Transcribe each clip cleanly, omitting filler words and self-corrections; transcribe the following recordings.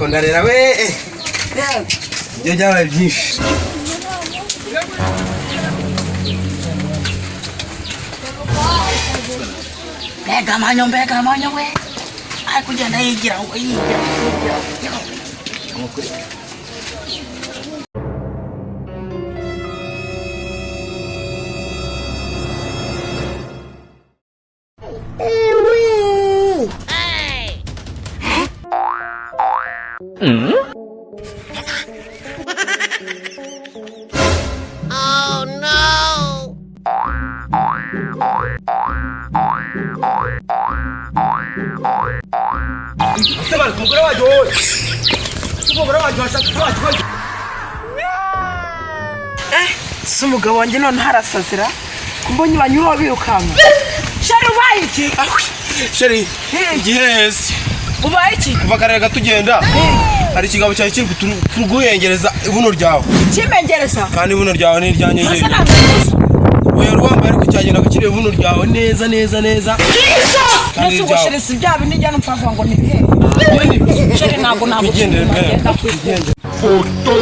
ndarera we ibyo byabaye byinshi. Mbega amanyo we ari kugenda yigira ngo yigira. Oh no! Umugabo wanjye none harasazira kumbonye banyura birukanka. Sheri ubaye iki? Sheri igihesi Ubaye iki? kuva kare gatugenda hari ikigabo cyawe kiri kuguhengereza ibuno ryawe. Kimengereza Kandi ibuno ryawe ni iryanyegeye. Oya rwambaye ariko cyagenda gakire ibuno ryawe neza. Nese ngo sheri si bya bindi njyana mpfa ngo ni bihe. Sheri ntabwo Kugende. Foto.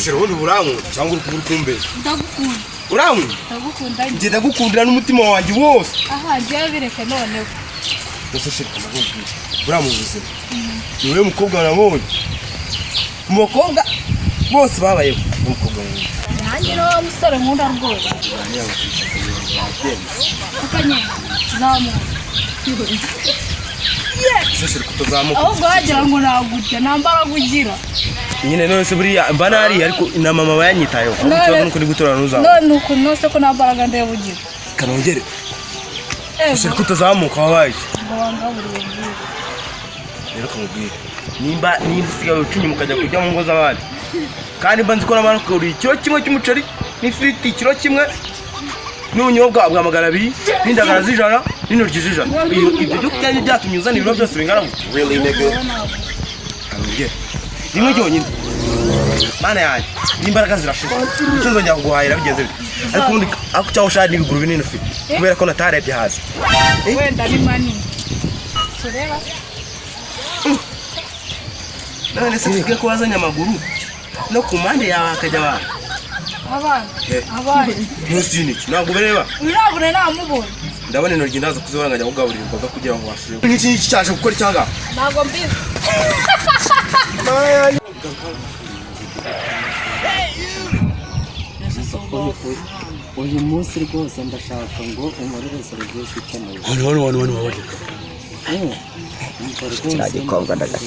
Sheri ubundi buramu cyangwa uri kumbe. Ndagukunda. Uramu? Ndagukunda. Njye ndagukundira n'umutima wanjye wose. Aha, njye bireke noneho. Ese Sheri kamubwira. Uramu ubuzima. Niwe mukobwa nabonye. Umukobwa bose babayeho umukobwa wanjye. Nanjye no musore nkunda rwose. Ukanye zamu. Sheri kutozamuka. Ahubwo wagira ngo nagujya nambara gugira. Nyine none se buriya mba nari ariko na mama bayanyitayeho. Ikibazo nuko ndi gutora nuzaho. None uko nose ko nambaraga ndeye bugira. Kanongere. Sheri kutozamuka wabaye. Ndabanga buri bugira. Rero kamubwira. Nimba sigaye ucinye mukajya kujya mu ngo z'abandi. Kandi mba nzikora amara ko uri kiro kimwe cy'umuceri n'ifiriti kiro kimwe n'ubunyobwa bwa magana 2 n'indagara z'ijana n'intoryi z'ijana. Ibyo byo kandi byatumye uzana ibiro byose bingana really nigga. Kamubwira. Rimwe cyonyine. Mana yanjye n'imbaraga zirashize. Icyo nzongera kuguhahira bigenze bite. Ariko ubundi ako cyaho ushaka n'ibiguru binini ufite. Kubera ko natarebye hasi. Wenda ni mani. Sureba. None se tujye ko wazanye amaguru no ku mpande yawe akajya Abana. Ntusini ntabwo bereba. Urabure namubona. Ndabona intoryi ndaza kuzibona nkajya kugaburira imboga kugira ngo washire. N'iki cyaje gukora cyanga? Ntabwo mbizi. Uyu munsi rwose ndashaka ngo umurire serivisi ikeneye. Wano wabaje. Kiragikobwa ndagasa.